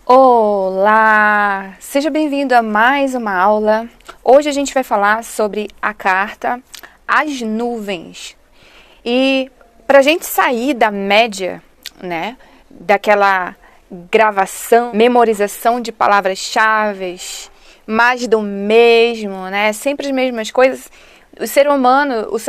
Olá! Seja bem-vindo a mais uma aula. Hoje a gente vai falar sobre a carta As Nuvens. E para a gente sair da média, né, daquela gravação, memorização de palavras-chave, mais do mesmo, né, sempre as mesmas coisas. O ser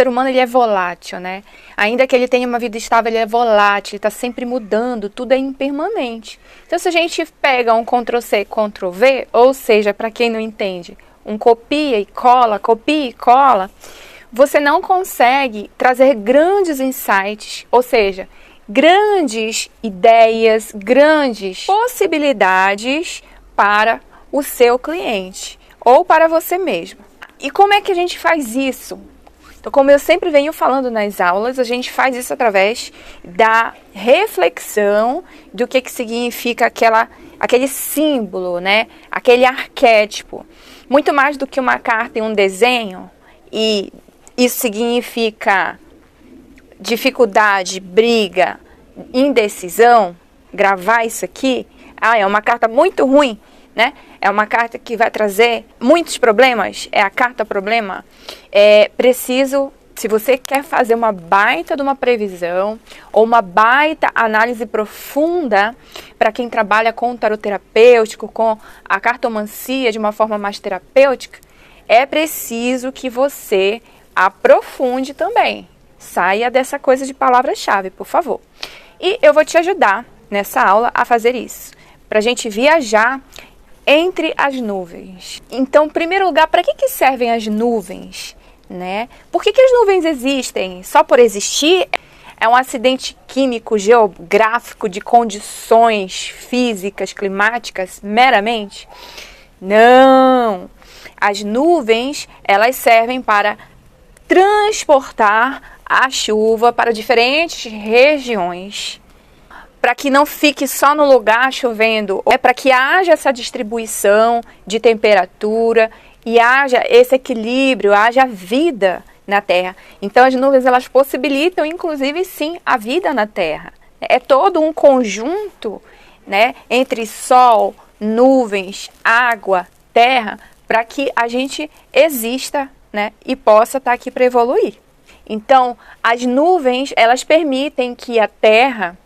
humano ele é volátil, né? Ainda que ele tenha uma vida estável, ele é volátil, ele está sempre mudando, tudo é impermanente. Então, se a gente pega um Ctrl+C, Ctrl+V, ou seja, para quem não entende, um copia e cola, você não consegue trazer grandes insights, ou seja, grandes ideias, grandes possibilidades para o seu cliente ou para você mesmo. E como é que a gente faz isso? Então, como eu sempre venho falando nas aulas, a gente faz isso através da reflexão do que significa aquele símbolo, né? Aquele arquétipo. Muito mais do que uma carta e um desenho, e isso significa dificuldade, briga, indecisão. Gravar isso aqui, é uma carta muito ruim, né? É uma carta que vai trazer muitos problemas, é a carta problema. É preciso, se você quer fazer uma baita de uma previsão ou uma baita análise profunda para quem trabalha com o tarot terapêutico, com a cartomancia de uma forma mais terapêutica, é preciso que você aprofunde também. Saia dessa coisa de palavra-chave, por favor. E eu vou te ajudar nessa aula a fazer isso, para a gente viajar entre as nuvens. Então, em primeiro lugar, para que servem as nuvens, né? Por que as nuvens existem? Só por existir? É um acidente químico, geográfico, de condições físicas, climáticas, meramente? Não! As nuvens, elas servem para transportar a chuva para diferentes regiões, para que não fique só no lugar chovendo, é para que haja essa distribuição de temperatura e haja esse equilíbrio, haja vida na Terra. Então as nuvens, elas possibilitam, inclusive, sim, a vida na Terra. É todo um conjunto, né, entre sol, nuvens, água, terra, para que a gente exista, né, e possa estar aqui para evoluir. Então, as nuvens, elas permitem que a Terra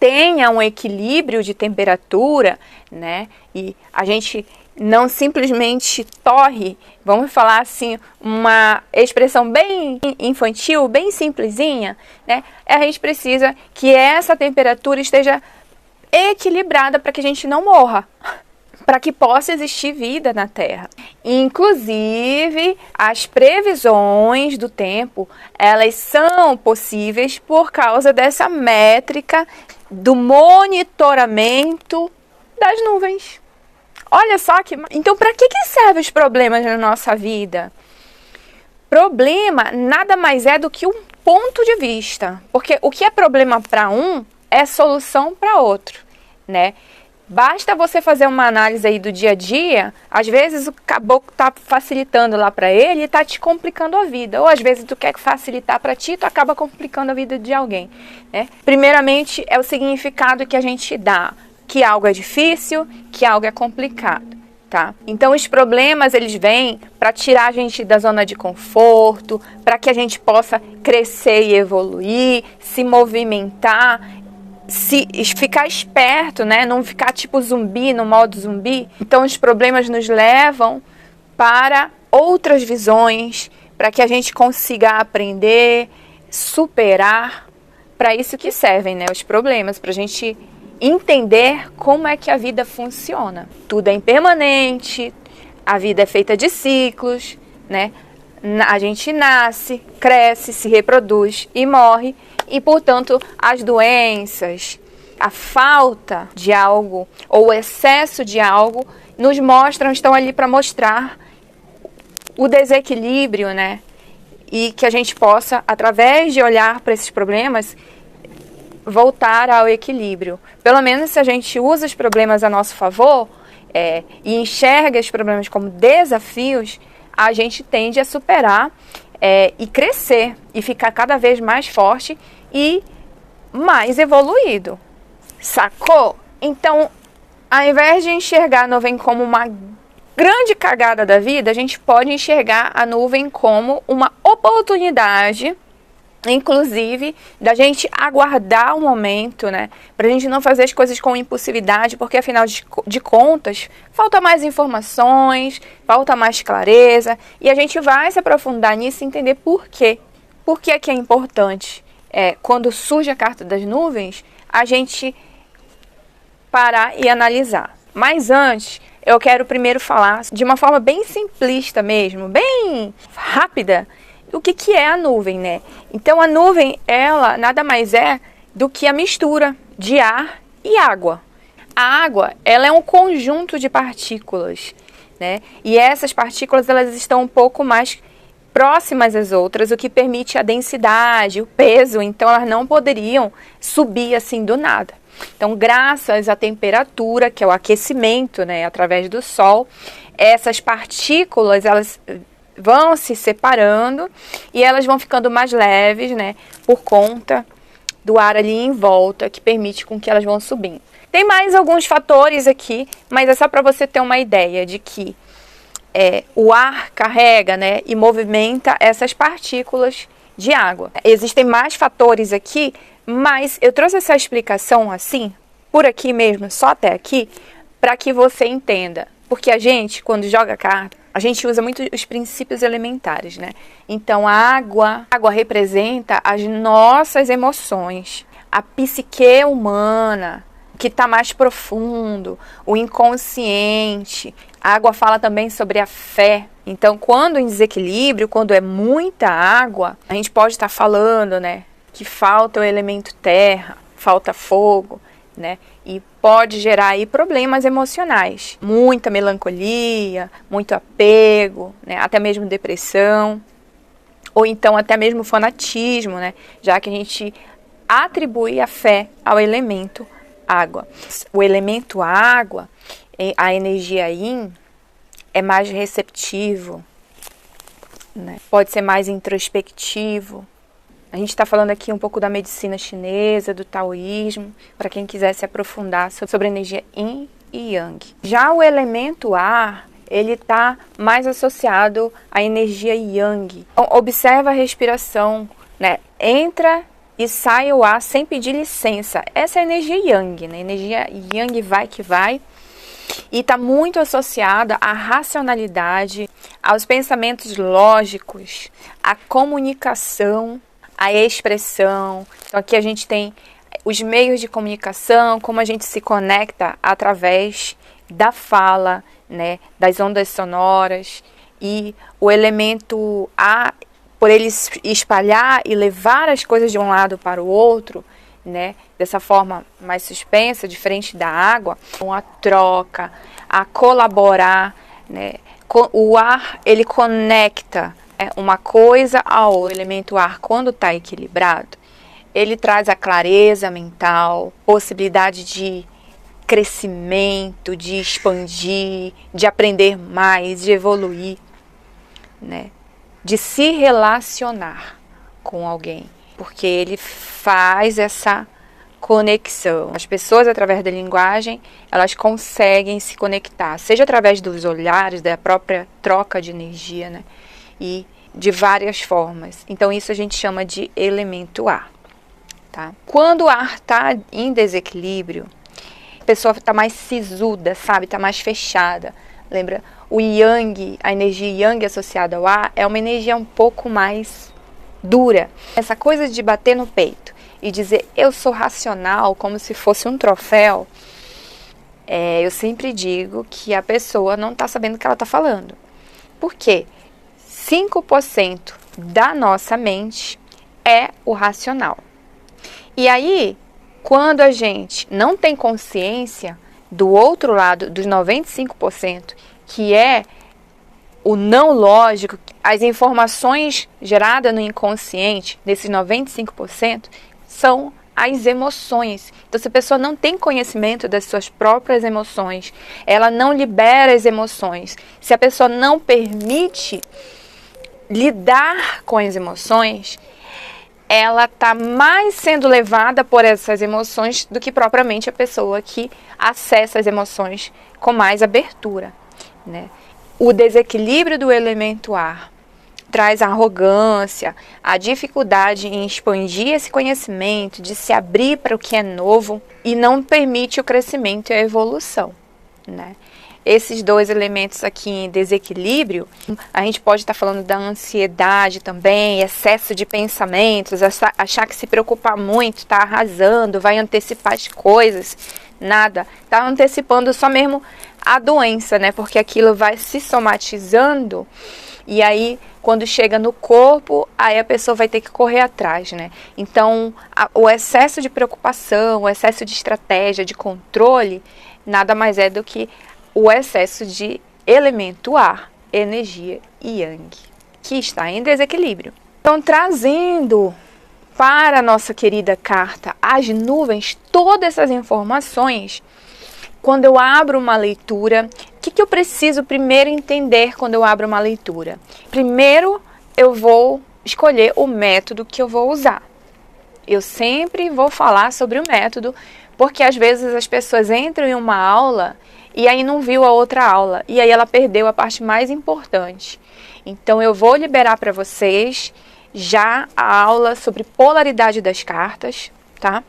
tenha um equilíbrio de temperatura, né? E a gente não simplesmente torre, vamos falar assim, uma expressão bem infantil, bem simplesinha, né? A gente precisa que essa temperatura esteja equilibrada para que a gente não morra, para que possa existir vida na Terra. Inclusive, as previsões do tempo, elas são possíveis por causa dessa métrica do monitoramento das nuvens. Olha só que... Então, para que servem os problemas na nossa vida? Problema nada mais é do que um ponto de vista. Porque o que é problema para um é solução para outro, né? Basta você fazer uma análise aí do dia a dia, às vezes o caboclo está facilitando lá para ele e está te complicando a vida. Ou às vezes tu quer facilitar para ti, tu acaba complicando a vida de alguém, né? Primeiramente é o significado que a gente dá, que algo é difícil, que algo é complicado, tá? Então os problemas, eles vêm para tirar a gente da zona de conforto, para que a gente possa crescer e evoluir, se movimentar, se ficar esperto, né? Não ficar tipo zumbi, no modo zumbi. Então os problemas nos levam para outras visões, para que a gente consiga aprender, superar. Para isso que servem, né, os problemas, para a gente entender como é que a vida funciona. Tudo é impermanente, a vida é feita de ciclos, né? A gente nasce, cresce, se reproduz e morre. E, portanto, as doenças, a falta de algo ou o excesso de algo nos mostram, estão ali para mostrar o desequilíbrio, né? E que a gente possa, através de olhar para esses problemas, voltar ao equilíbrio. Pelo menos se a gente usa os problemas a nosso favor e enxerga os problemas como desafios, a gente tende a superar e crescer e ficar cada vez mais forte e mais evoluído. Sacou? Então, Ao invés de enxergar a nuvem como uma grande cagada da vida, a gente pode enxergar a nuvem como uma oportunidade, inclusive, da gente aguardar o momento, né? Pra gente não fazer as coisas com impulsividade, porque afinal de contas, falta mais informações, falta mais clareza, e a gente vai se aprofundar nisso e entender por quê. Por que é importante, quando surge a carta das nuvens, a gente parar e analisar. Mas antes, eu quero primeiro falar de uma forma bem simplista mesmo, bem rápida, o que é a nuvem, né? Então, a nuvem, ela nada mais é do que a mistura de ar e água. A água, ela é um conjunto de partículas, né? E essas partículas, elas estão um pouco mais próximas às outras, o que permite a densidade, o peso, então elas não poderiam subir assim do nada. Então, graças à temperatura, que é o aquecimento, né, através do sol, essas partículas, elas vão se separando e elas vão ficando mais leves, né, por conta do ar ali em volta, que permite com que elas vão subindo. Tem mais alguns fatores aqui, mas é só para você ter uma ideia de que o ar carrega, né, e movimenta essas partículas de água. Existem mais fatores aqui, mas eu trouxe essa explicação assim, por aqui mesmo, só até aqui, para que você entenda. Porque a gente, quando joga carta, a gente usa muito os princípios elementares, né? Então, a água representa as nossas emoções, a psique humana, que está mais profundo, o inconsciente. A água fala também sobre a fé. Então, quando em desequilíbrio, quando é muita água, a gente pode estar falando, né, que falta o elemento terra, falta fogo, né, e pode gerar aí problemas emocionais. Muita melancolia, muito apego, né, até mesmo depressão, ou então até mesmo fanatismo, né, já que a gente atribui a fé ao elemento água. O elemento água, a energia yin, é mais receptivo, né? Pode ser mais introspectivo. A gente está falando aqui um pouco da medicina chinesa, do taoísmo, para quem quiser se aprofundar sobre a energia yin e yang. Já o elemento ar, ele está mais associado à energia yang. Então, observa a respiração, né? Entra e sai o ar sem pedir licença. Essa é a energia yang, né? A energia yang vai que vai. E está muito associada à racionalidade, aos pensamentos lógicos, à comunicação, à expressão. Então aqui a gente tem os meios de comunicação, como a gente se conecta através da fala, né, das ondas sonoras, e o elemento A, por ele espalhar e levar as coisas de um lado para o outro, né, dessa forma mais suspensa, diferente da água, a troca, a colaborar, né, o ar, ele conecta uma coisa a outra. O elemento ar, quando está equilibrado, ele traz a clareza mental, possibilidade de crescimento, de expandir, de aprender mais, de evoluir, né, de se relacionar com alguém. Porque ele faz essa conexão. As pessoas, através da linguagem, elas conseguem se conectar, seja através dos olhares, da própria troca de energia, né? E de várias formas. Então, isso a gente chama de elemento ar. Tá? Quando o ar está em desequilíbrio, a pessoa está mais sisuda, sabe? Está mais fechada. Lembra? O yang, a energia yang associada ao ar, é uma energia um pouco mais dura. Essa coisa de bater no peito e dizer eu sou racional como se fosse um troféu, eu sempre digo que a pessoa não está sabendo o que ela está falando. Por quê? 5% da nossa mente é o racional. E aí, quando a gente não tem consciência do outro lado, dos 95%, que é o não lógico, as informações geradas no inconsciente, desses 95%, são as emoções. Então, se a pessoa não tem conhecimento das suas próprias emoções, ela não libera as emoções. Se a pessoa não permite lidar com as emoções, ela está mais sendo levada por essas emoções do que propriamente a pessoa que acessa as emoções com mais abertura, né? O desequilíbrio do elemento ar traz a arrogância, a dificuldade em expandir esse conhecimento, de se abrir para o que é novo e não permite o crescimento e a evolução, né? Esses dois elementos aqui em desequilíbrio, a gente pode estar falando da ansiedade também, excesso de pensamentos, achar que se preocupar muito, está arrasando, vai antecipar as coisas, nada, está antecipando só mesmo a doença, né? Porque aquilo vai se somatizando e aí quando chega no corpo, aí a pessoa vai ter que correr atrás, né? Então, o excesso de preocupação, o excesso de estratégia, de controle, nada mais é do que o excesso de elemento ar, energia yang, que está em desequilíbrio. Então, trazendo para a nossa querida carta as nuvens, todas essas informações, quando eu abro uma leitura, o que eu preciso primeiro entender quando eu abro uma leitura? Primeiro, eu vou escolher o método que eu vou usar. Eu sempre vou falar sobre o método, porque às vezes as pessoas entram em uma aula e aí não viu a outra aula, e aí ela perdeu a parte mais importante. Então eu vou liberar para vocês já a aula sobre polaridade das cartas, tá?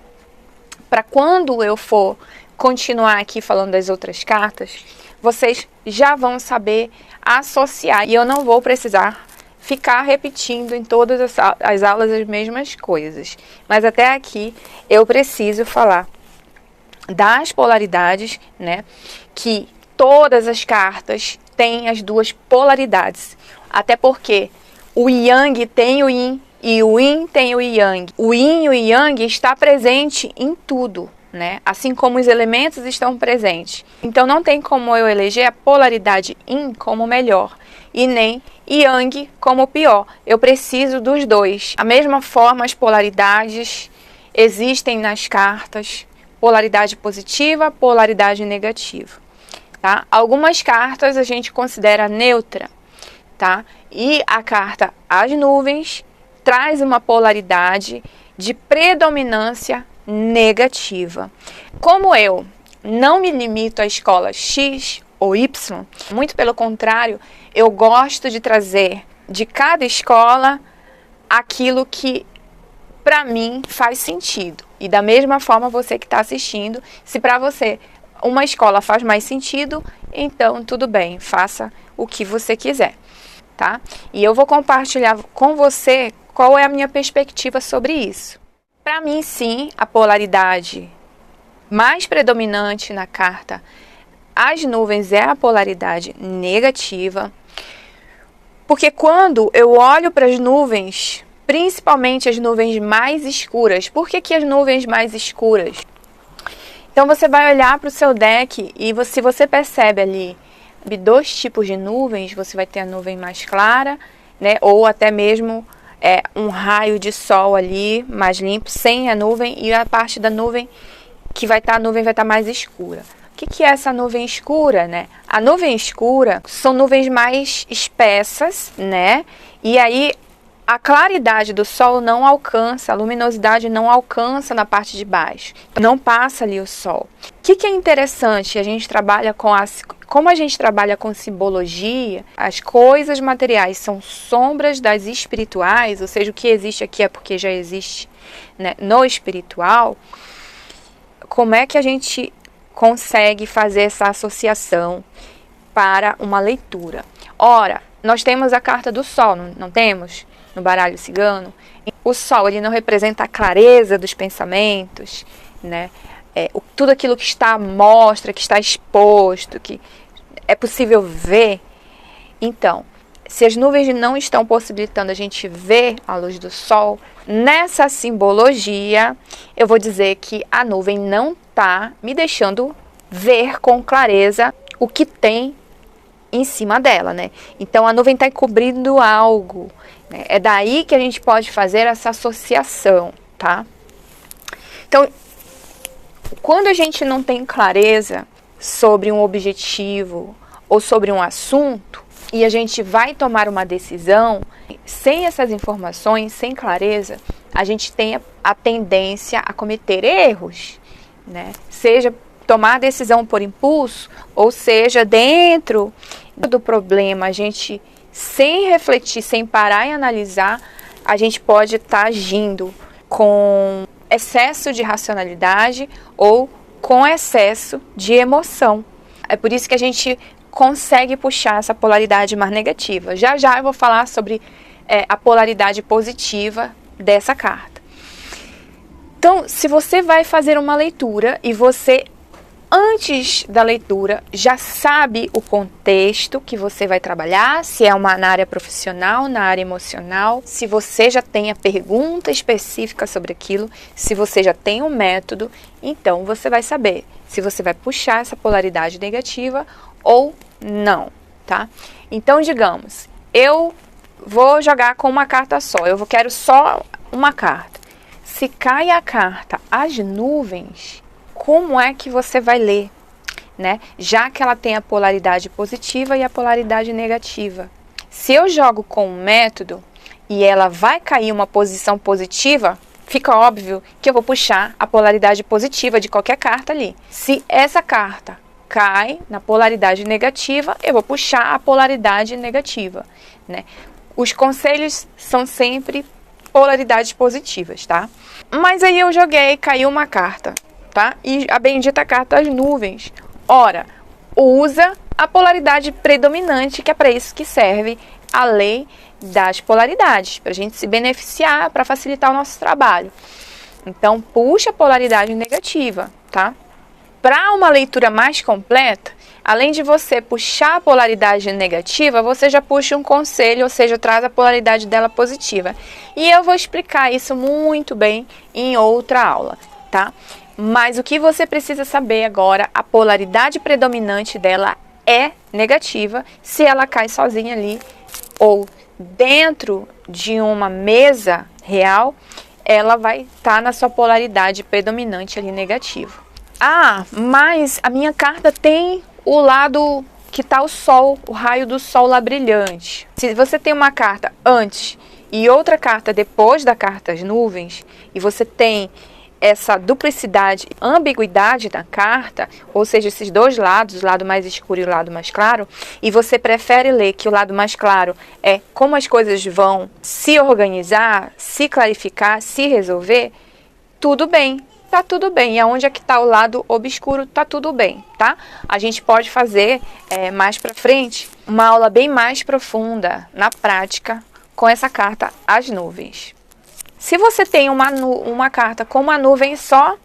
Para quando eu for continuar aqui falando das outras cartas, vocês já vão saber associar, e eu não vou precisar ficar repetindo em todas as aulas as mesmas coisas. Mas até aqui eu preciso falar das polaridades, né? Que todas as cartas têm as duas polaridades. Até porque o Yang tem o Yin e o Yin tem o Yang. O Yin e o Yang está presente em tudo, né? Assim como os elementos estão presentes. Então não tem como eu eleger a polaridade Yin como melhor e nem Yang como pior. Eu preciso dos dois. Da mesma forma, as polaridades existem nas cartas. Polaridade positiva, polaridade negativa, tá? Algumas cartas a gente considera neutra, tá? E a carta As Nuvens traz uma polaridade de predominância negativa. Como eu não me limito à escola X ou Y, muito pelo contrário, eu gosto de trazer de cada escola aquilo que para mim faz sentido. E da mesma forma você que está assistindo, se para você uma escola faz mais sentido, então tudo bem, faça o que você quiser, tá? E eu vou compartilhar com você qual é a minha perspectiva sobre isso. Para mim, sim, a polaridade mais predominante na carta As Nuvens é a polaridade negativa, porque quando eu olho para as nuvens, principalmente as nuvens mais escuras. Por que as nuvens mais escuras? Então você vai olhar para o seu deck e se você percebe ali dois tipos de nuvens, você vai ter a nuvem mais clara, né? Ou até mesmo um raio de sol ali mais limpo, sem a nuvem, e a parte da nuvem que vai estar, a nuvem vai estar mais escura. O que é essa nuvem escura, né? A nuvem escura são nuvens mais espessas, né? E aí a claridade do sol não alcança, a luminosidade não alcança na parte de baixo. Não passa ali o sol. O que é interessante? A gente trabalha como a gente trabalha com simbologia, as coisas materiais são sombras das espirituais, ou seja, o que existe aqui é porque já existe, né, no espiritual. Como é que a gente consegue fazer essa associação para uma leitura? Ora, nós temos a carta do sol, não temos? No baralho cigano, o sol ele não representa a clareza dos pensamentos, né? Tudo aquilo que está à mostra, que está exposto, que é possível ver. Então, se as nuvens não estão possibilitando a gente ver a luz do sol, nessa simbologia, eu vou dizer que a nuvem não está me deixando ver com clareza o que tem em cima dela, né? Então a nuvem está encobrindo algo, né? É daí que a gente pode fazer essa associação, tá? Então, quando a gente não tem clareza sobre um objetivo ou sobre um assunto e a gente vai tomar uma decisão sem essas informações, sem clareza, a gente tem a tendência a cometer erros, né? Seja tomar decisão por impulso, ou seja, dentro do problema, a gente, sem refletir, sem parar e analisar, a gente pode estar agindo com excesso de racionalidade ou com excesso de emoção. É por isso que a gente consegue puxar essa polaridade mais negativa. Já já eu vou falar sobre a polaridade positiva dessa carta. Então, se você vai fazer uma leitura e você, antes da leitura, já sabe o contexto que você vai trabalhar, se é na área profissional, na área emocional, se você já tem a pergunta específica sobre aquilo, se você já tem um método, então você vai saber se você vai puxar essa polaridade negativa ou não, tá? Então, digamos, eu vou jogar com uma carta só, eu quero só uma carta. Se cai a carta As Nuvens, como é que você vai ler, né? Já que ela tem a polaridade positiva e a polaridade negativa. Se eu jogo com um método e ela vai cair uma posição positiva, fica óbvio que eu vou puxar a polaridade positiva de qualquer carta ali. Se essa carta cai na polaridade negativa, eu vou puxar a polaridade negativa, né? Os conselhos são sempre polaridades positivas, tá? Mas aí eu joguei, caiu uma carta, tá? E a bendita carta As Nuvens. Ora, usa a polaridade predominante, que é para isso que serve a lei das polaridades, para a gente se beneficiar, para facilitar o nosso trabalho. Então, puxa a polaridade negativa, tá? Para uma leitura mais completa, além de você puxar a polaridade negativa, você já puxa um conselho, ou seja, traz a polaridade dela positiva. E eu vou explicar isso muito bem em outra aula, tá? Mas o que você precisa saber agora, a polaridade predominante dela é negativa se ela cai sozinha ali ou dentro de uma mesa real, ela vai estar na sua polaridade predominante ali negativa. Ah, mas a minha carta tem o lado que está o sol, o raio do sol lá brilhante. Se você tem uma carta antes e outra carta depois da carta As Nuvens, e você tem essa duplicidade, ambiguidade da carta, ou seja, esses dois lados, o lado mais escuro e o lado mais claro, e você prefere ler que o lado mais claro é como as coisas vão se organizar, se clarificar, se resolver, tudo bem. Tá tudo bem, e aonde é que tá o lado obscuro, tá tudo bem, tá? A gente pode fazer mais pra frente uma aula bem mais profunda, na prática, com essa carta As Nuvens. Se você tem uma carta com uma nuvem só,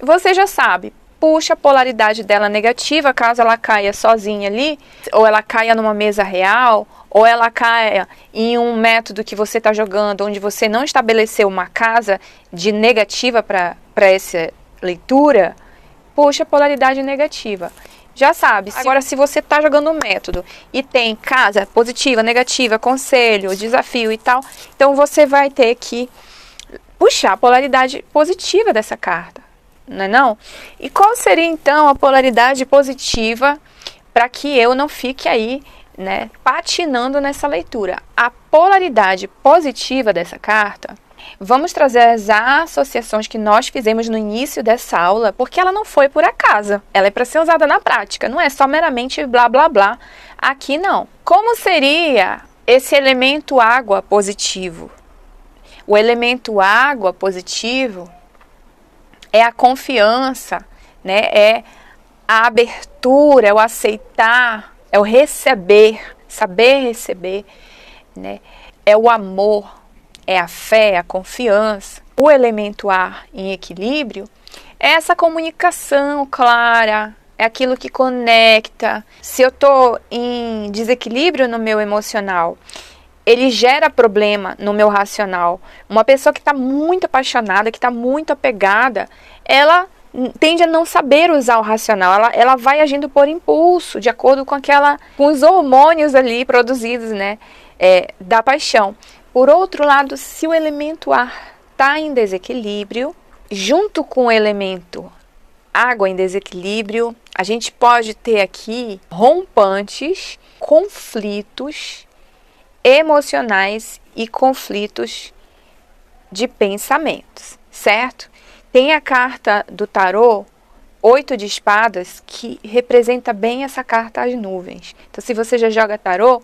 você já sabe, puxa a polaridade dela negativa, caso ela caia sozinha ali, ou ela caia numa mesa real, ou ela caia em um método que você está jogando, onde você não estabeleceu uma casa de negativa para essa leitura, puxa a polaridade negativa. Já sabe. Agora, se você está jogando um método e tem casa positiva, negativa, conselho, desafio e tal, então você vai ter que puxar a polaridade positiva dessa carta, não é não? E qual seria então a polaridade positiva para que eu não fique aí, né, patinando nessa leitura? A polaridade positiva dessa carta, vamos trazer as associações que nós fizemos no início dessa aula, porque ela não foi por acaso, ela é para ser usada na prática, não é só meramente blá blá blá, aqui não. Como seria esse elemento água positivo? O elemento água positivo é a confiança, né? É a abertura, é o aceitar, é o receber, saber receber, né? É o amor, é a fé, a confiança. O elemento ar em equilíbrio é essa comunicação clara, é aquilo que conecta. Se eu estou em desequilíbrio no meu emocional, ele gera problema no meu racional. Uma pessoa que está muito apaixonada, que está muito apegada, ela tende a não saber usar o racional. Ela vai agindo por impulso, de acordo com os hormônios ali produzidos, né, da paixão. Por outro lado, se o elemento ar está em desequilíbrio, junto com o elemento água em desequilíbrio, a gente pode ter aqui rompantes, conflitos emocionais e conflitos de pensamentos, certo? Tem a carta do tarô, 8 de espadas, que representa bem essa carta às nuvens. Então, se você já joga tarô,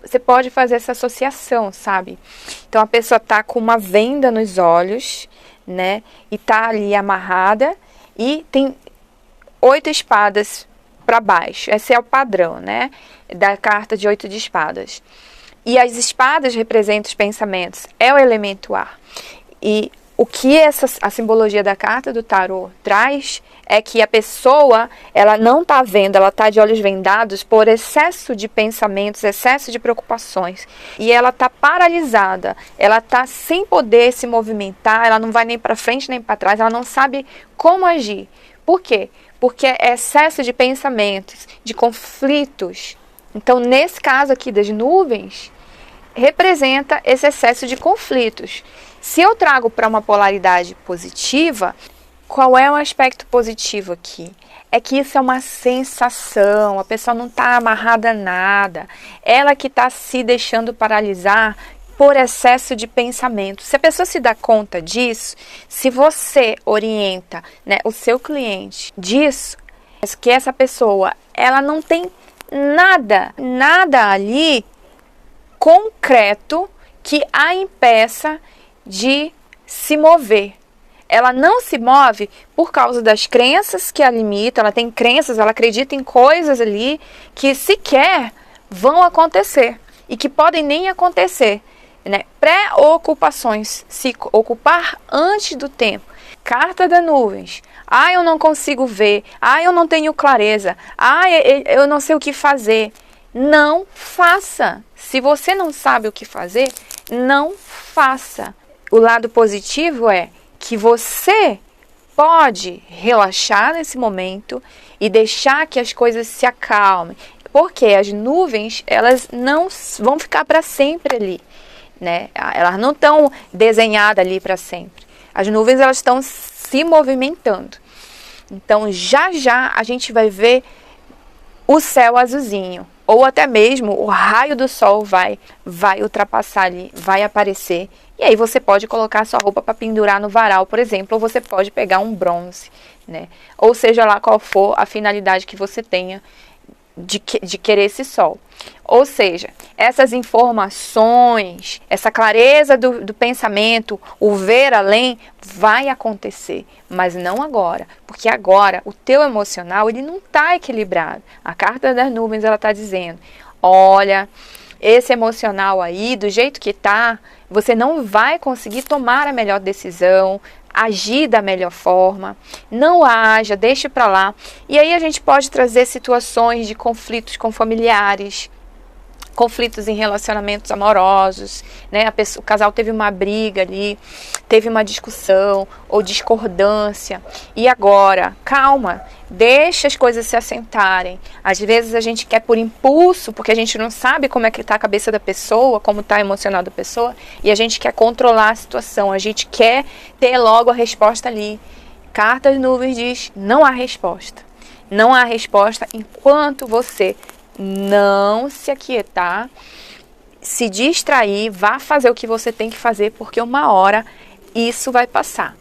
você pode fazer essa associação, sabe? Então, a pessoa tá com uma venda nos olhos, né? E tá ali amarrada e tem 8 espadas para baixo. Esse é o padrão, né? Da carta de 8 de espadas. E as espadas representam os pensamentos. É o elemento ar. E o que a simbologia da carta do tarô traz é que a pessoa, ela não está vendo, ela está de olhos vendados por excesso de pensamentos, excesso de preocupações. E ela está paralisada, ela está sem poder se movimentar, ela não vai nem para frente nem para trás, ela não sabe como agir. Por quê? Porque é excesso de pensamentos, de conflitos. Então, nesse caso aqui das nuvens, representa esse excesso de conflitos. Se eu trago para uma polaridade positiva, qual é o aspecto positivo aqui? É que isso é uma sensação, a pessoa não está amarrada a nada, ela que está se deixando paralisar por excesso de pensamento. Se a pessoa se dá conta disso, se você orienta, né, o seu cliente disso, que essa pessoa ela não tem nada ali concreto que a impeça de se mover. Ela não se move por causa das crenças que a limitam, ela tem crenças, ela acredita em coisas ali que sequer vão acontecer e que podem nem acontecer, né? Pré-ocupações, se ocupar antes do tempo. Carta das nuvens. Eu não consigo ver. Eu não tenho clareza. Eu não sei o que fazer. Não faça. Se você não sabe o que fazer, não faça. O lado positivo é que você pode relaxar nesse momento e deixar que as coisas se acalmem. Porque as nuvens, elas não vão ficar para sempre ali, né? Elas não estão desenhadas ali para sempre. As nuvens, elas estão se movimentando. Então, já a gente vai ver o céu azulzinho. Ou até mesmo o raio do sol vai ultrapassar ali, vai aparecer. E aí você pode colocar a sua roupa para pendurar no varal, por exemplo, ou você pode pegar um bronze, né? Ou seja lá qual for a finalidade que você tenha de querer esse sol. Ou seja, essas informações, essa clareza do pensamento, o ver além, vai acontecer, mas não agora, porque agora o teu emocional ele não está equilibrado. A carta das nuvens ela está dizendo, olha, esse emocional aí, do jeito que está, você não vai conseguir tomar a melhor decisão, agir da melhor forma, não haja, deixe para lá. E aí a gente pode trazer situações de conflitos com familiares, conflitos em relacionamentos amorosos, né? O casal teve uma briga ali, teve uma discussão ou discordância. E agora, calma, deixa as coisas se assentarem. Às vezes a gente quer por impulso, porque a gente não sabe como é que está a cabeça da pessoa, como está emocional da pessoa, e a gente quer controlar a situação, a gente quer ter logo a resposta ali. Carta das nuvens diz, não há resposta. Não há resposta enquanto você não se aquietar, se distrair, vá fazer o que você tem que fazer, porque uma hora isso vai passar,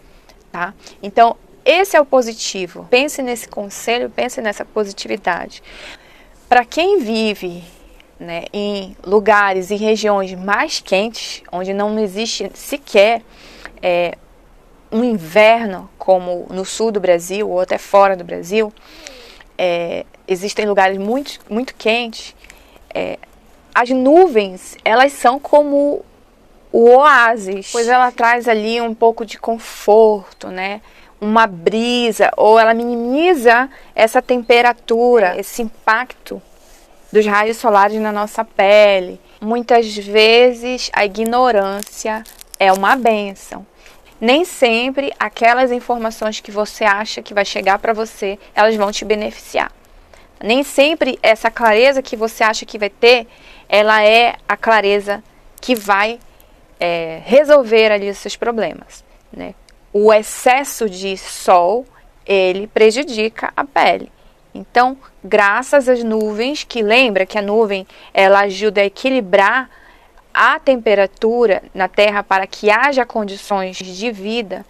tá? Então, esse é o positivo. Pense nesse conselho, pense nessa positividade. Para quem vive, né, em lugares e regiões mais quentes, onde não existe sequer um inverno, como no sul do Brasil ou até fora do Brasil, existem lugares muito quentes, as nuvens, elas são como o oásis, pois ela traz ali um pouco de conforto, né? Uma brisa, ou ela minimiza essa temperatura, esse impacto dos raios solares na nossa pele. Muitas vezes a ignorância é uma bênção. Nem sempre aquelas informações que você acha que vai chegar para você, elas vão te beneficiar. Nem sempre essa clareza que você acha que vai ter, ela é a clareza que vai resolver ali os seus problemas, né? O excesso de sol, ele prejudica a pele. Então, graças às nuvens, que lembra que a nuvem, ela ajuda a equilibrar a temperatura na Terra para que haja condições de vida,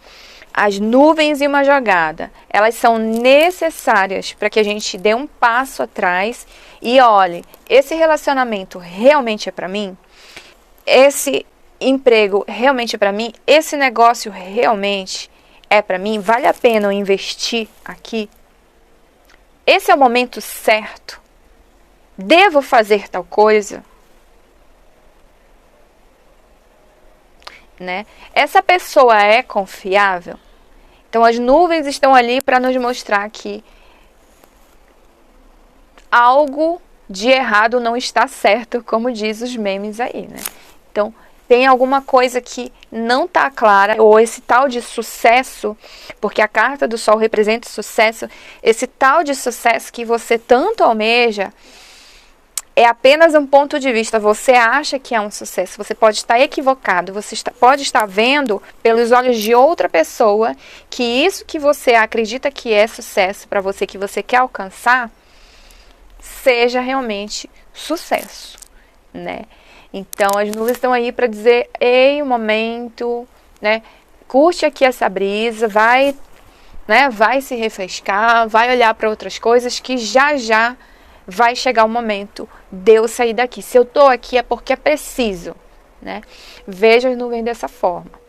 as nuvens e uma jogada, elas são necessárias para que a gente dê um passo atrás e olhe, esse relacionamento realmente é para mim? Esse emprego realmente é para mim? Esse negócio realmente é para mim? Vale a pena eu investir aqui? Esse é o momento certo? Devo fazer tal coisa? Né? Essa pessoa é confiável? Então as nuvens estão ali para nos mostrar que algo de errado não está certo, como diz os memes aí, né? Então tem alguma coisa que não está clara, ou esse tal de sucesso, porque a carta do Sol representa sucesso, esse tal de sucesso que você tanto almeja, é apenas um ponto de vista. Você acha que é um sucesso, você pode estar equivocado, pode estar vendo pelos olhos de outra pessoa que isso que você acredita que é sucesso para você, que você quer alcançar, seja realmente sucesso, né? Então as nuvens estão aí para dizer, ei, um momento, né? Curte aqui essa brisa, vai se refrescar, vai olhar para outras coisas que já vai chegar o momento de eu sair daqui. Se eu estou aqui é porque é preciso, né? Veja as nuvens dessa forma.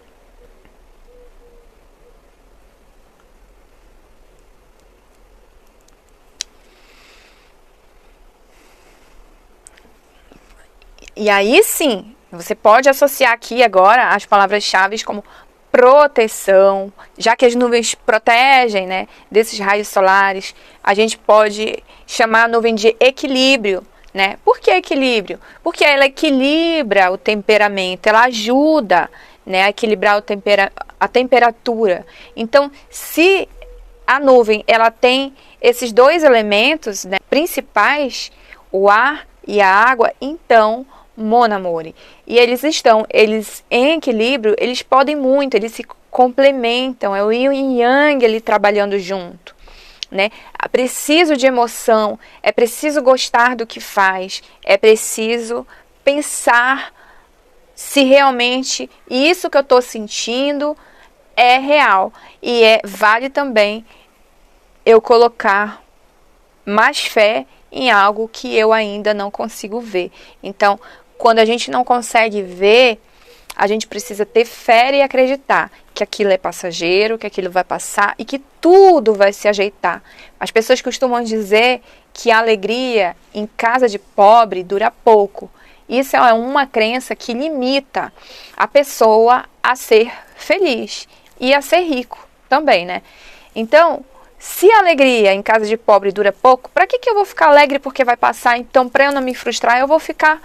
E aí sim, você pode associar aqui agora as palavras-chave como proteção, já que as nuvens protegem, né, desses raios solares, a gente pode chamar a nuvem de equilíbrio, né? Por que equilíbrio? Porque ela equilibra o temperamento, ela ajuda, né, a equilibrar a temperatura. Então, se a nuvem ela tem esses dois elementos, né, principais, o ar e a água, então mon amore. E eles em equilíbrio, eles podem muito, eles se complementam, é o yin e yang ali trabalhando junto, né? É preciso de emoção, é preciso gostar do que faz, é preciso pensar se realmente isso que eu estou sentindo é real. E vale também eu colocar mais fé em algo que eu ainda não consigo ver. Então, quando a gente não consegue ver, a gente precisa ter fé e acreditar que aquilo é passageiro, que aquilo vai passar e que tudo vai se ajeitar. As pessoas costumam dizer que a alegria em casa de pobre dura pouco. Isso é uma crença que limita a pessoa a ser feliz e a ser rico também, né? Então, se a alegria em casa de pobre dura pouco, para que eu vou ficar alegre porque vai passar? Então, para eu não me frustrar, eu vou ficar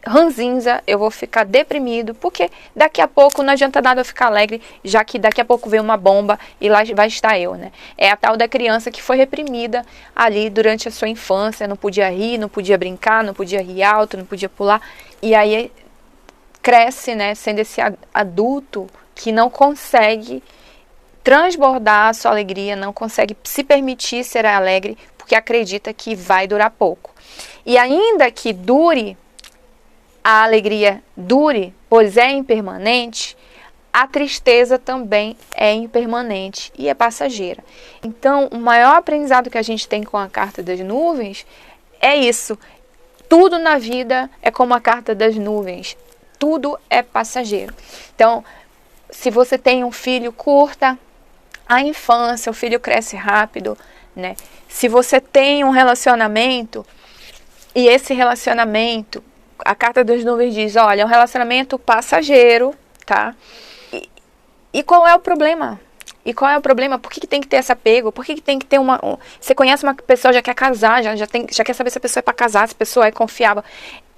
ranzinza, eu vou ficar deprimido, porque daqui a pouco não adianta nada eu ficar alegre, já que daqui a pouco vem uma bomba e lá vai estar eu, né? É a tal da criança que foi reprimida ali durante a sua infância, não podia rir, não podia brincar, não podia rir alto, não podia pular, e aí cresce, né, sendo esse adulto que não consegue transbordar a sua alegria, não consegue se permitir ser alegre, porque acredita que vai durar pouco. E ainda que dure, a alegria dure, pois é impermanente, a tristeza também é impermanente e é passageira. Então, o maior aprendizado que a gente tem com a carta das nuvens é isso. Tudo na vida é como a carta das nuvens. Tudo é passageiro. Então, se você tem um filho, curta a infância, o filho cresce rápido, né? Se você tem um relacionamento e esse relacionamento, a carta das nuvens diz, olha, é um relacionamento passageiro, tá? E qual é o problema? E qual é o problema? Por que tem que ter esse apego? Por que tem que ter Você conhece uma pessoa, já quer casar, já quer saber se a pessoa é para casar, se a pessoa é confiável.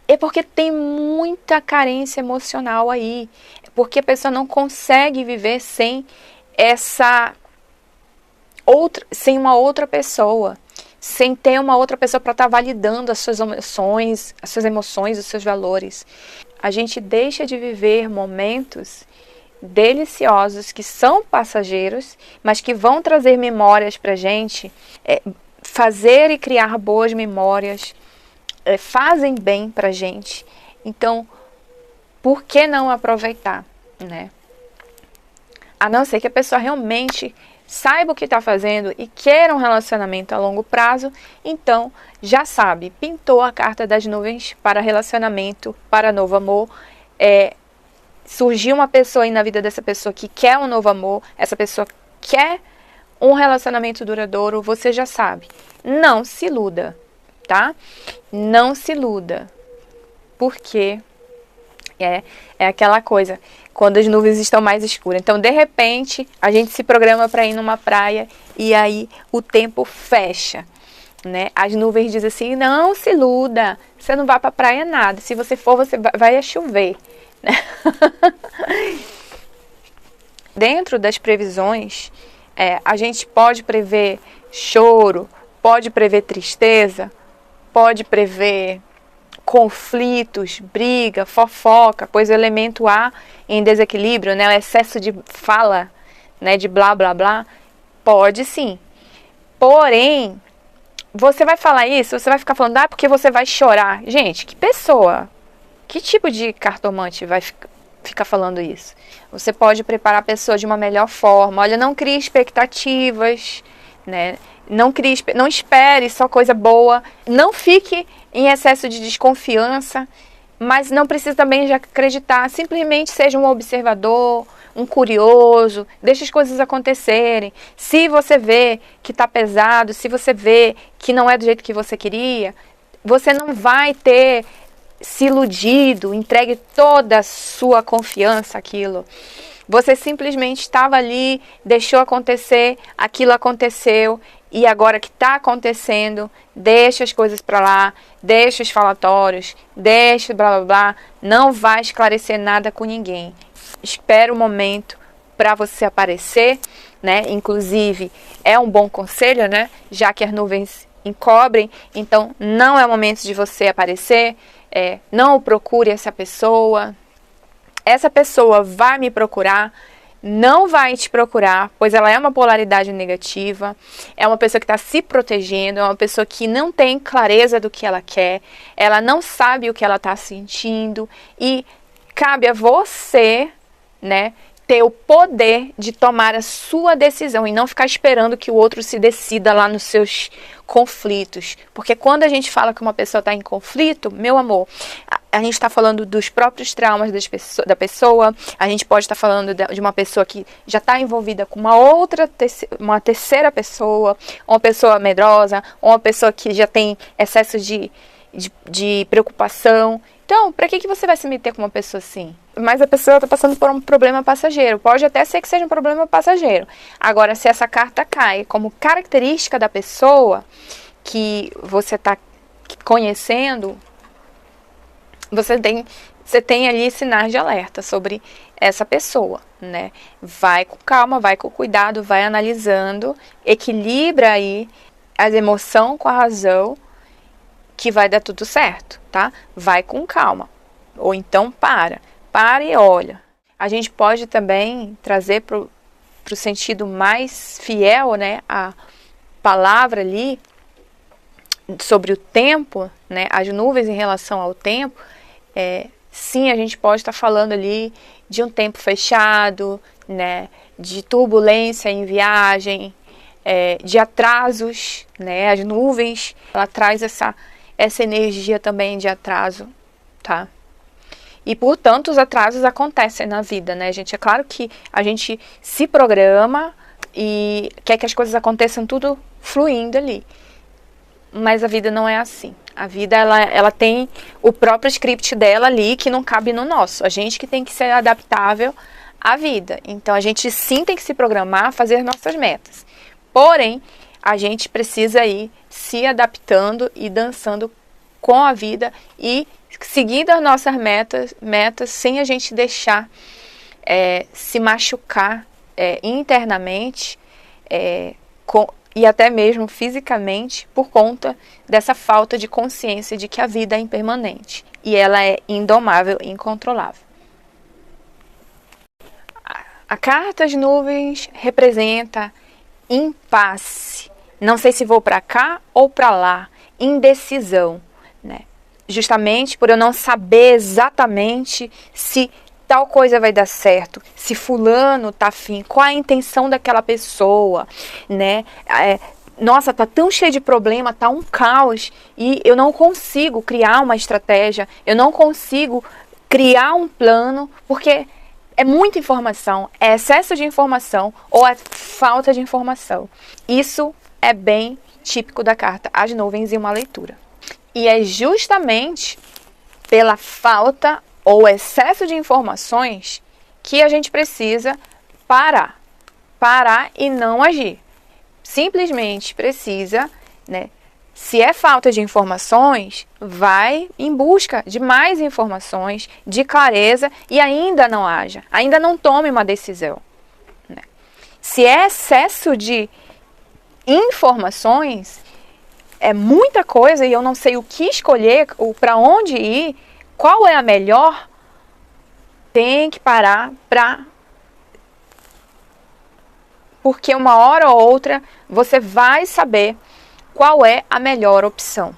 É porque tem muita carência emocional aí. Porque a pessoa não consegue viver sem sem uma outra pessoa. Sem ter uma outra pessoa para estar validando as suas emoções, os seus valores. A gente deixa de viver momentos deliciosos que são passageiros, mas que vão trazer memórias para a gente, fazer e criar boas memórias, fazem bem para a gente. Então, por que não aproveitar, né? A não ser que a pessoa realmente saiba o que está fazendo e queira um relacionamento a longo prazo, então já sabe, pintou a carta das nuvens para relacionamento, para novo amor, surgiu uma pessoa aí na vida dessa pessoa que quer um novo amor, essa pessoa quer um relacionamento duradouro, você já sabe. Não se iluda, tá? Não se iluda. Porque é aquela coisa, quando as nuvens estão mais escuras. Então, de repente, a gente se programa para ir numa praia e aí o tempo fecha, né? As nuvens dizem assim, não se iluda, você não vai para a praia nada. Se você for, vai chover. Dentro das previsões, a gente pode prever choro, pode prever tristeza, pode prever conflitos, briga, fofoca, pois o elemento ar em desequilíbrio, né, o excesso de fala, né, de blá blá blá, pode sim. Porém, você vai falar isso, você vai ficar falando, porque você vai chorar. Gente, que pessoa, que tipo de cartomante vai ficar falando isso? Você pode preparar a pessoa de uma melhor forma. Olha, não crie expectativas, né? Não espere só coisa boa. Não fique em excesso de desconfiança, mas não precisa também de acreditar. Simplesmente seja um observador, um curioso, deixe as coisas acontecerem. Se você vê que está pesado, se você vê que não é do jeito que você queria, você não vai ter se iludido, entregue toda a sua confiança àquilo. Você simplesmente estava ali, deixou acontecer, aquilo aconteceu, e agora que está acontecendo, deixa as coisas para lá, deixa os falatórios, deixa blá blá blá, não vai esclarecer nada com ninguém. Espera o momento para você aparecer, né? Inclusive, é um bom conselho, né? Já que as nuvens encobrem, então não é o momento de você aparecer, não procure essa pessoa vai me procurar, não vai te procurar, pois ela é uma polaridade negativa, é uma pessoa que está se protegendo, é uma pessoa que não tem clareza do que ela quer, ela não sabe o que ela está sentindo e cabe a você, né, ter o poder de tomar a sua decisão e não ficar esperando que o outro se decida lá nos seus conflitos. Porque quando a gente fala que uma pessoa está em conflito, meu amor, a gente está falando dos próprios traumas da pessoa, a gente pode estar falando de uma pessoa que já está envolvida com uma terceira pessoa, uma pessoa medrosa, uma pessoa que já tem excesso de preocupação. Então, para que você vai se meter com uma pessoa assim? Mas a pessoa está passando por um problema passageiro. Pode até ser que seja um problema passageiro. Agora, se essa carta cai como característica da pessoa que você está conhecendo, você tem ali sinais de alerta sobre essa pessoa, né? Vai com calma, vai com cuidado, vai analisando, equilibra aí a emoção com a razão, que vai dar tudo certo, tá? Vai com calma. Ou então para e olha. A gente pode também trazer para o sentido mais fiel, né? A palavra ali sobre o tempo, né? As nuvens em relação ao tempo. Sim, a gente pode estar falando ali de um tempo fechado, né? De turbulência em viagem, de atrasos, né? As nuvens, ela traz essa energia também de atraso, tá? E, portanto, os atrasos acontecem na vida, né, gente? É claro que a gente se programa e quer que as coisas aconteçam tudo fluindo ali. Mas a vida não é assim. A vida, ela tem o próprio script dela ali, que não cabe no nosso. A gente que tem que ser adaptável à vida. Então, a gente sim tem que se programar, fazer nossas metas. Porém, a gente precisa ir se adaptando e dançando com a vida e seguindo as nossas metas sem a gente deixar se machucar internamente e até mesmo fisicamente por conta dessa falta de consciência de que a vida é impermanente e ela é indomável e incontrolável. A carta das nuvens representa impasse. Não sei se vou para cá ou para lá. Indecisão, né? justamente por eu não saber exatamente se tal coisa vai dar certo, se fulano tá afim, qual a intenção daquela pessoa, né? Nossa, tá tão cheio de problema, tá um caos e eu não consigo criar uma estratégia, eu não consigo criar um plano, porque é muita informação, é excesso de informação ou é falta de informação. Isso é bem típico da carta As Nuvens e uma Leitura. E é justamente pela falta ou excesso de informações que a gente precisa parar e não agir. Simplesmente precisa, né? Se é falta de informações, vai em busca de mais informações, de clareza e ainda não haja, ainda não tome uma decisão, né? Se é excesso de informações, é muita coisa e eu não sei o que escolher, para onde ir, qual é a melhor, tem que parar porque uma hora ou outra você vai saber qual é a melhor opção.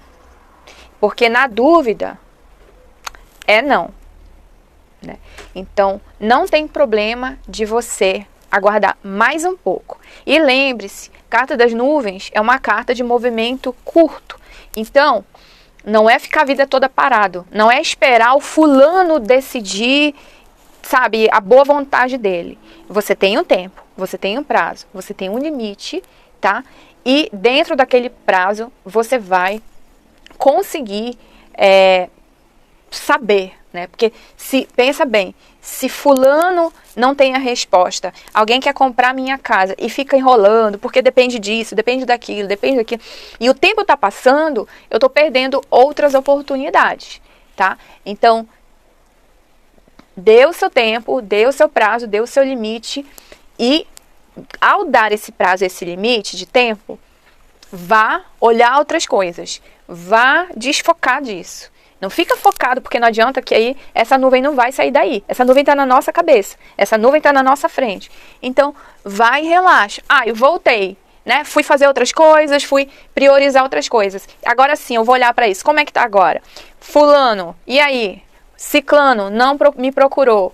Porque na dúvida é não, né? Então, não tem problema de você aguardar mais um pouco. E lembre-se, Carta das Nuvens é uma carta de movimento curto. Então, não é ficar a vida toda parado. Não é esperar o fulano decidir, sabe, a boa vontade dele. Você tem um tempo, você tem um prazo, você tem um limite, tá? E dentro daquele prazo, você vai conseguir saber, né? Porque, pensa bem, se fulano não tem a resposta, alguém quer comprar minha casa e fica enrolando, porque depende disso, depende daquilo, e o tempo está passando, eu estou perdendo outras oportunidades, tá? Então, dê o seu tempo, dê o seu prazo, dê o seu limite e, ao dar esse prazo, esse limite de tempo, vá olhar outras coisas, vá desfocar disso. Não fica focado, porque não adianta que aí essa nuvem não vai sair daí. Essa nuvem está na nossa cabeça, essa nuvem está na nossa frente. Então, vai e relaxa. Eu voltei, né? Fui fazer outras coisas, fui priorizar outras coisas. Agora sim, eu vou olhar para isso. Como é que tá agora? Fulano, e aí? Ciclano não me procurou,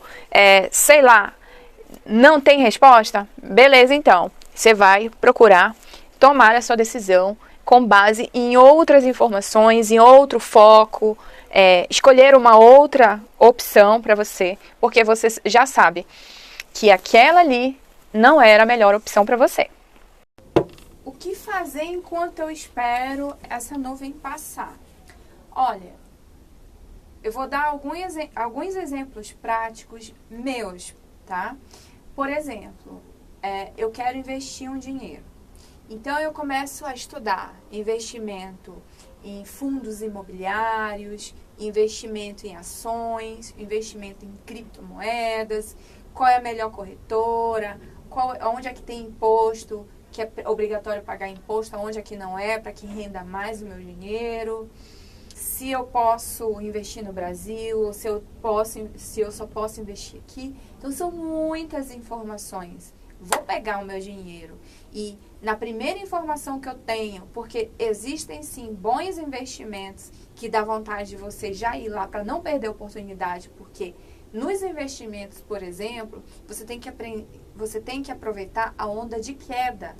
sei lá, não tem resposta? Beleza, então. Você vai procurar tomar a sua decisão com base em outras informações, em outro foco, escolher uma outra opção para você, porque você já sabe que aquela ali não era a melhor opção para você. O que fazer enquanto eu espero essa nuvem passar? Olha, eu vou dar alguns exemplos práticos meus, tá? Por exemplo, eu quero investir um dinheiro. Então, eu começo a estudar investimento em fundos imobiliários, investimento em ações, investimento em criptomoedas, qual é a melhor corretora, onde é que tem imposto, que é obrigatório pagar imposto, onde é que não é, para que renda mais o meu dinheiro, se eu posso investir no Brasil, ou se eu só posso investir aqui. Então, são muitas informações. Vou pegar o meu dinheiro e na primeira informação que eu tenho, porque existem sim bons investimentos que dá vontade de você já ir lá para não perder a oportunidade, porque nos investimentos, por exemplo, você tem que aproveitar a onda de queda,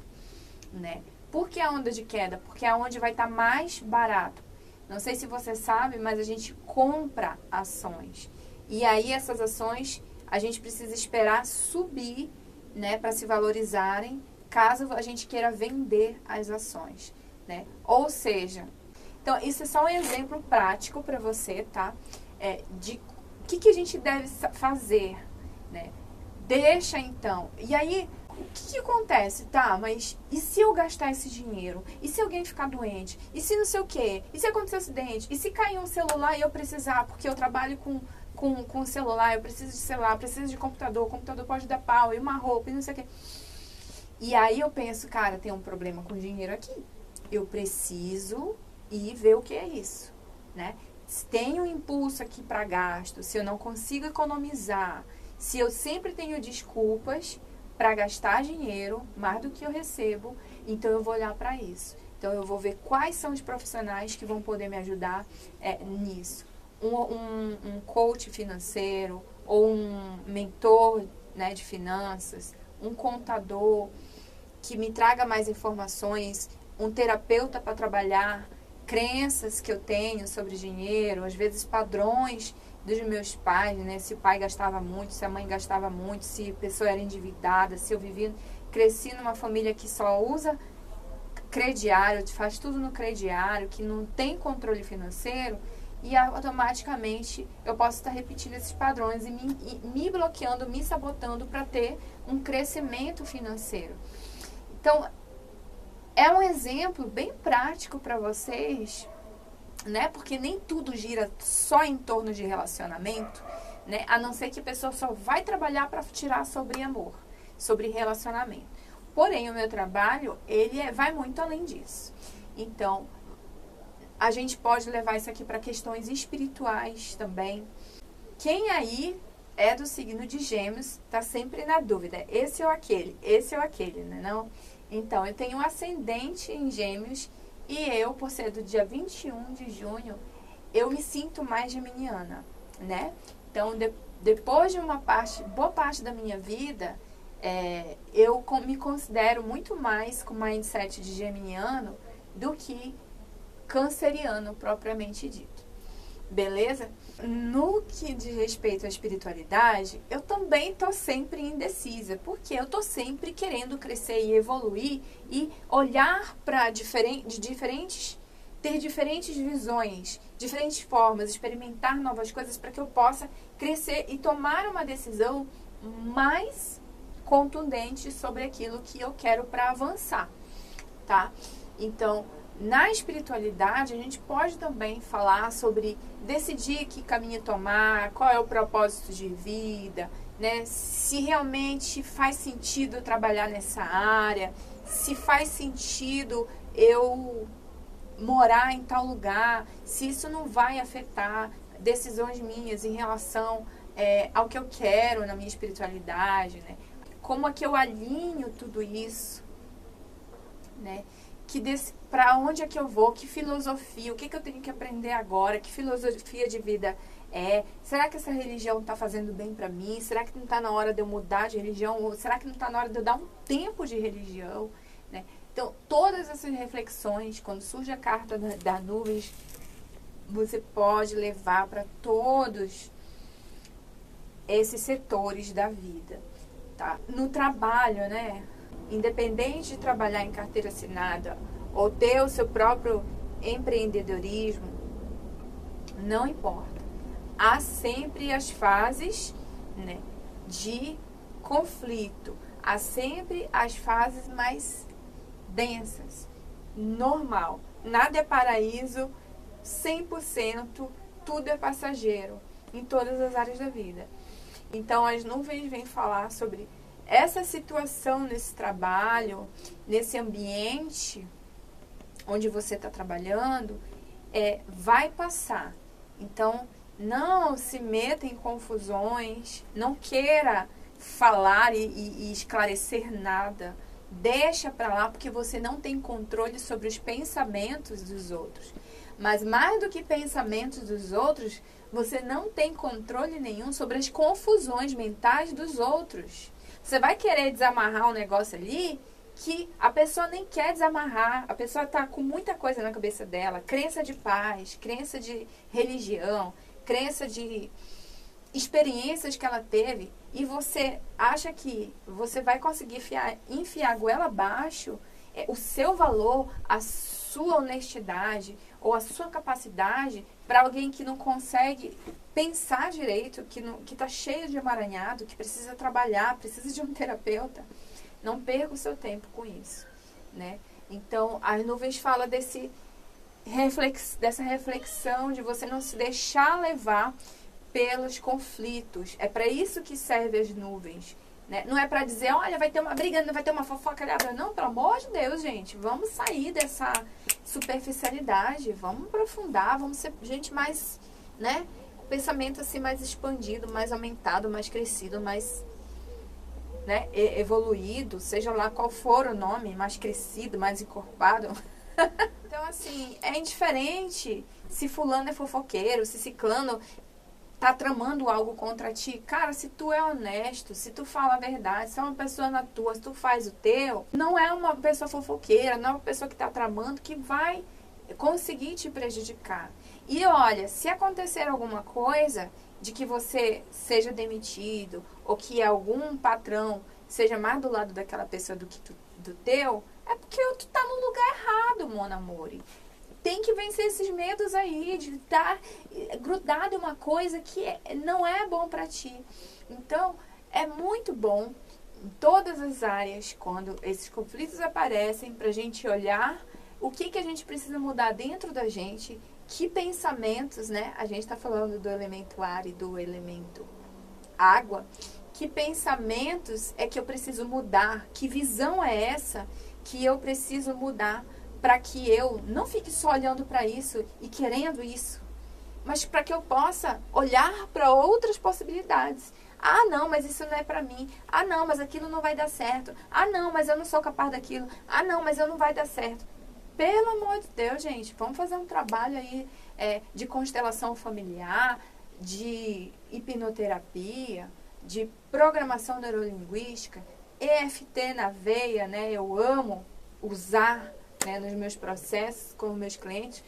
né? Por que a onda de queda? Porque é onde vai estar mais barato. Não sei se você sabe, mas a gente compra ações. E aí essas ações a gente precisa esperar subir, né, para se valorizarem, caso a gente queira vender as ações, né? Ou seja, então isso é só um exemplo prático para você, tá? De o que a gente deve fazer, né? Deixa então. E aí, o que acontece? Tá, mas e se eu gastar esse dinheiro? E se alguém ficar doente? E se não sei o quê? E se acontecer um acidente? E se cair um celular e eu precisar, porque eu trabalho com celular, eu preciso de celular, preciso de computador, o computador pode dar pau, e uma roupa, e não sei o quê. E aí eu penso, cara, tem um problema com dinheiro aqui. Eu preciso ir ver o que é isso, né? Se tem um impulso aqui para gasto, se eu não consigo economizar, se eu sempre tenho desculpas para gastar dinheiro mais do que eu recebo, então eu vou olhar para isso. Então, eu vou ver quais são os profissionais que vão poder me ajudar nisso. Um coach financeiro, ou um mentor, né, de finanças, um contador que me traga mais informações, um terapeuta para trabalhar crenças que eu tenho sobre dinheiro, às vezes padrões dos meus pais, né? Se o pai gastava muito, se a mãe gastava muito, se a pessoa era endividada, se eu cresci numa família que só usa crediário, faz tudo no crediário, que não tem controle financeiro, e automaticamente eu posso estar repetindo esses padrões e me bloqueando, me sabotando para ter um crescimento financeiro. Então, é um exemplo bem prático para vocês, né? Porque nem tudo gira só em torno de relacionamento, né? A não ser que a pessoa só vai trabalhar para tirar sobre amor, sobre relacionamento. Porém, o meu trabalho, vai muito além disso. Então, a gente pode levar isso aqui para questões espirituais também. Quem aí é do signo de Gêmeos está sempre na dúvida. Esse ou aquele, né? Não? Então, eu tenho um ascendente em Gêmeos e eu, por ser do dia 21 de junho, eu me sinto mais geminiana, né? Então, depois de boa parte da minha vida, eu me considero muito mais com mindset de geminiano do que canceriano propriamente dito. Beleza? No que diz respeito à espiritualidade, eu também estou sempre indecisa, porque eu estou sempre querendo crescer e evoluir e olhar para ter diferentes visões, diferentes formas, experimentar novas coisas para que eu possa crescer e tomar uma decisão mais contundente sobre aquilo que eu quero para avançar, tá? Então, na espiritualidade, a gente pode também falar sobre decidir que caminho tomar, qual é o propósito de vida, né? Se realmente faz sentido eu trabalhar nessa área, se faz sentido eu morar em tal lugar, se isso não vai afetar decisões minhas em relação ao que eu quero na minha espiritualidade, né? Como é que eu alinho tudo isso, né? Para onde é que eu vou, que filosofia, o que eu tenho que aprender agora, que filosofia de vida é, será que essa religião está fazendo bem para mim, será que não está na hora de eu mudar de religião, ou será que não está na hora de eu dar um tempo de religião, né? Então, todas essas reflexões, quando surge a carta das nuvens, você pode levar para todos esses setores da vida, tá? No trabalho, né? Independente de trabalhar em carteira assinada ou ter o seu próprio empreendedorismo, não importa. Há sempre as fases, né, de conflito. Há sempre as fases mais densas. Normal. Nada é paraíso, 100%, tudo é passageiro em todas as áreas da vida. Então, as nuvens vêm falar sobre essa situação nesse trabalho, nesse ambiente onde você está trabalhando, vai passar. Então, não se meta em confusões, não queira falar e esclarecer nada. Deixa para lá, porque você não tem controle sobre os pensamentos dos outros. Mas mais do que pensamentos dos outros, você não tem controle nenhum sobre as confusões mentais dos outros. Você vai querer desamarrar um negócio ali que a pessoa nem quer desamarrar. A pessoa está com muita coisa na cabeça dela. Crença de paz, crença de religião, crença de experiências que ela teve. E você acha que você vai conseguir enfiar a goela abaixo o seu valor, a sua honestidade ou a sua capacidade para alguém que não consegue pensar direito, que está cheio de emaranhado, que precisa trabalhar, precisa de um terapeuta. Não perca o seu tempo com isso, né? Então, as nuvens falam dessa reflexão de você não se deixar levar pelos conflitos. É para isso que servem as nuvens, né? Não é para dizer, olha, vai ter uma briga, vai ter uma fofoca. Não, pelo amor de Deus, gente. Vamos sair dessa superficialidade, vamos aprofundar, vamos ser gente mais, né? Pensamento assim mais expandido, mais aumentado, mais crescido, mais, né, evoluído, seja lá qual for o nome, mais crescido, mais encorpado. Então, assim, é indiferente se fulano é fofoqueiro, se ciclano tá tramando algo contra ti. Cara, se tu é honesto, se tu fala a verdade, se é uma pessoa na tua, se tu faz o teu, não é uma pessoa fofoqueira, não é uma pessoa que tá tramando que vai conseguir te prejudicar. E olha, se acontecer alguma coisa de que você seja demitido ou que algum patrão seja mais do lado daquela pessoa do que do teu, é porque tu tá no lugar errado, mon amore. Tem que vencer esses medos aí de estar grudado em uma coisa que não é bom pra ti. Então, é muito bom em todas as áreas, quando esses conflitos aparecem, pra gente olhar o que a gente precisa mudar dentro da gente, que pensamentos, né? A gente está falando do elemento ar e do elemento água. Que pensamentos é que eu preciso mudar? Que visão é essa que eu preciso mudar para que eu não fique só olhando para isso e querendo isso, mas para que eu possa olhar para outras possibilidades. Ah, não, mas isso não é para mim. Ah, não, mas aquilo não vai dar certo. Ah, não, mas eu não sou capaz daquilo. Ah, não, mas eu não vai dar certo. Pelo amor de Deus, gente, vamos fazer um trabalho aí de constelação familiar, de hipnoterapia, de programação neurolinguística, EFT na veia, né? Eu amo usar, né, nos meus processos com os meus clientes,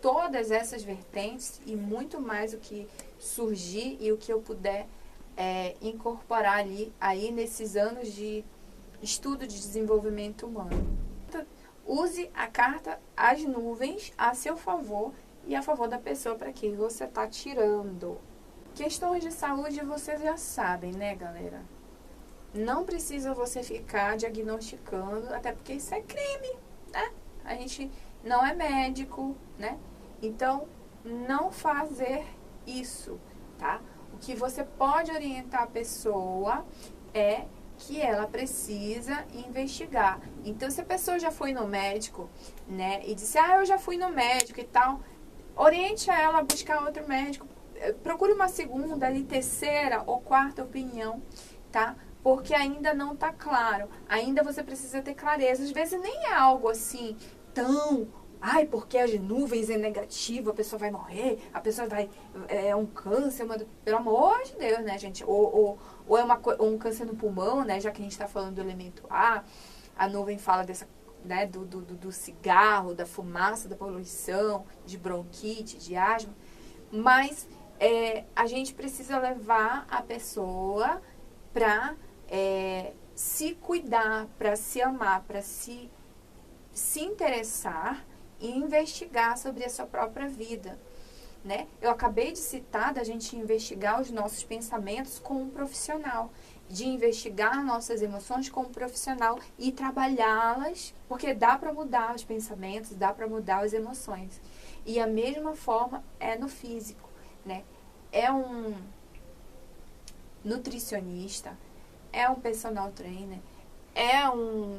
todas essas vertentes e muito mais o que surgir e o que eu puder incorporar aí nesses anos de estudo de desenvolvimento humano. Use a carta As Nuvens a seu favor e a favor da pessoa para quem você está tirando. Questões de saúde vocês já sabem, né, galera? Não precisa você ficar diagnosticando, até porque isso é crime, né? A gente não é médico, né? Então, não fazer isso, tá? O que você pode orientar a pessoa é que ela precisa investigar. Então, se a pessoa já foi no médico, né, e disse, eu já fui no médico e tal, oriente ela a buscar outro médico. Procure uma segunda, ali, terceira ou quarta opinião, tá? Porque ainda não tá claro. Ainda você precisa ter clareza. Às vezes nem é algo assim tão... porque as nuvens é negativo, a pessoa vai morrer, a pessoa vai... É um câncer, pelo amor de Deus, né, gente? Ou é um câncer no pulmão, né? Já que a gente tá falando do elemento ar, a nuvem fala dessa, né, do cigarro, da fumaça, da poluição, de bronquite, de asma. Mas a gente precisa levar a pessoa para se cuidar, para se amar, para se interessar e investigar sobre a sua própria vida, né? Eu acabei de citar da gente investigar os nossos pensamentos com um profissional, de investigar nossas emoções com um profissional e trabalhá-las, porque dá para mudar os pensamentos, dá para mudar as emoções. E a mesma forma é no físico, né? É um nutricionista, é um personal trainer, é um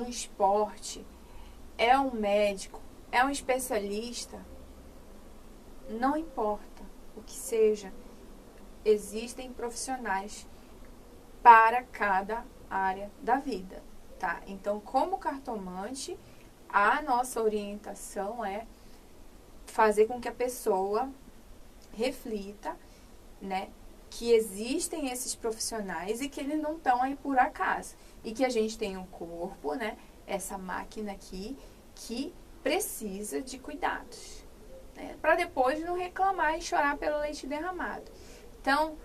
esporte, é um médico, é um especialista, não importa o que seja, existem profissionais para cada área da vida, tá? Então, como cartomante, a nossa orientação é fazer com que a pessoa reflita, né, que existem esses profissionais e que eles não estão aí por acaso. E que a gente tem um corpo, né, essa máquina aqui, que precisa de cuidados, né, para depois não reclamar e chorar pelo leite derramado. Então,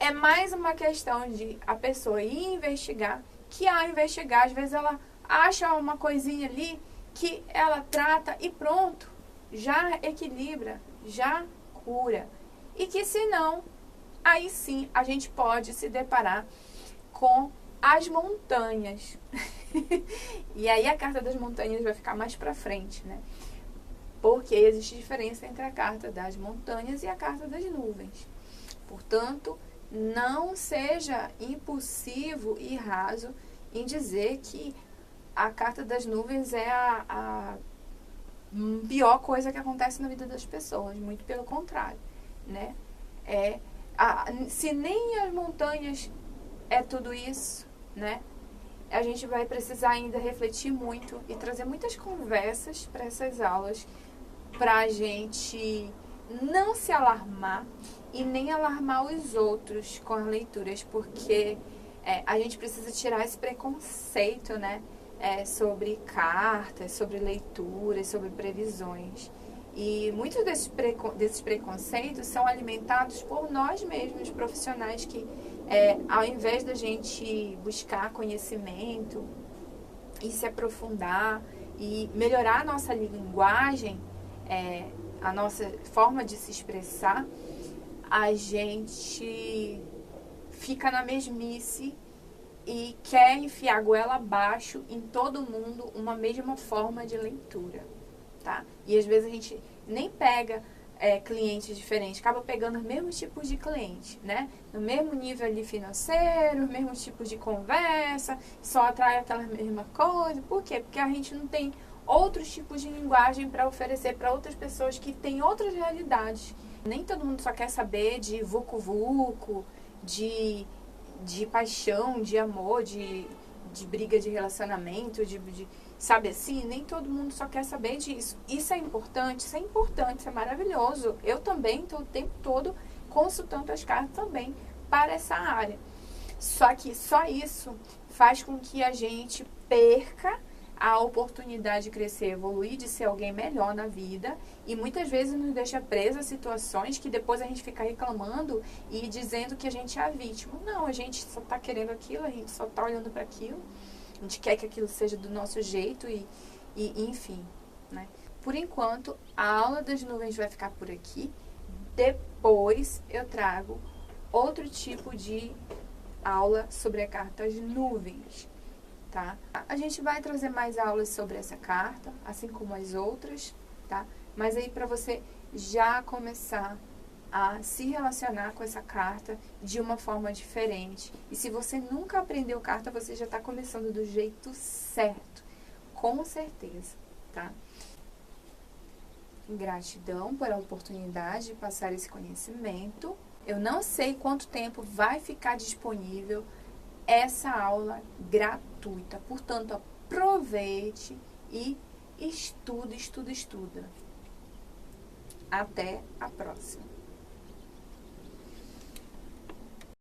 é mais uma questão de a pessoa ir investigar, que ao investigar, às vezes ela acha uma coisinha ali que ela trata e pronto, já equilibra, já cura. E que se não, aí sim a gente pode se deparar com as montanhas. E aí a carta das montanhas vai ficar mais pra frente, né? Porque existe diferença entre a carta das montanhas e a carta das nuvens. Portanto, não seja impulsivo e raso em dizer que a carta das nuvens é a pior coisa que acontece na vida das pessoas. Muito pelo contrário, né? Se nem as montanhas é tudo isso, né? a gente vai precisar ainda refletir muito e trazer muitas conversas para essas aulas, para a gente não se alarmar e nem alarmar os outros com as leituras, porque a gente precisa tirar esse preconceito, né? Sobre cartas, sobre leituras, sobre previsões. E muitos desses preconceitos são alimentados por nós mesmos, profissionais, que ao invés da gente buscar conhecimento e se aprofundar e melhorar a nossa linguagem, a nossa forma de se expressar, a gente fica na mesmice e quer enfiar a goela abaixo em todo mundo uma mesma forma de leitura, tá? E às vezes a gente nem pega clientes diferentes, acaba pegando os mesmos tipos de cliente, né? No mesmo nível ali financeiro, os mesmos tipos de conversa, só atrai aquela mesma coisa. Por quê? Porque a gente não tem outros tipos de linguagem para oferecer para outras pessoas que têm outras realidades. Nem todo mundo só quer saber de vucu-vucu, de paixão, de amor, de briga de relacionamento, sabe assim? Nem todo mundo só quer saber disso. Isso é importante, isso é maravilhoso. Eu também estou o tempo todo consultando as cartas também para essa área. Só que só isso faz com que a gente perca a oportunidade de crescer, evoluir, de ser alguém melhor na vida, e muitas vezes nos deixa preso a situações que depois a gente fica reclamando e dizendo que a gente é a vítima. Não, a gente só está querendo aquilo, a gente só está olhando para aquilo, a gente quer que aquilo seja do nosso jeito e enfim, né? Por enquanto, a aula das nuvens vai ficar por aqui. Depois eu trago outro tipo de aula sobre a carta das nuvens. Tá? A gente vai trazer mais aulas sobre essa carta, assim como as outras, tá? Mas aí para você já começar a se relacionar com essa carta de uma forma diferente. E se você nunca aprendeu carta, você já está começando do jeito certo, com certeza, tá? Gratidão pela oportunidade de passar esse conhecimento. Eu não sei quanto tempo vai ficar disponível essa aula gratuita. Portanto, aproveite e estuda. Até a próxima.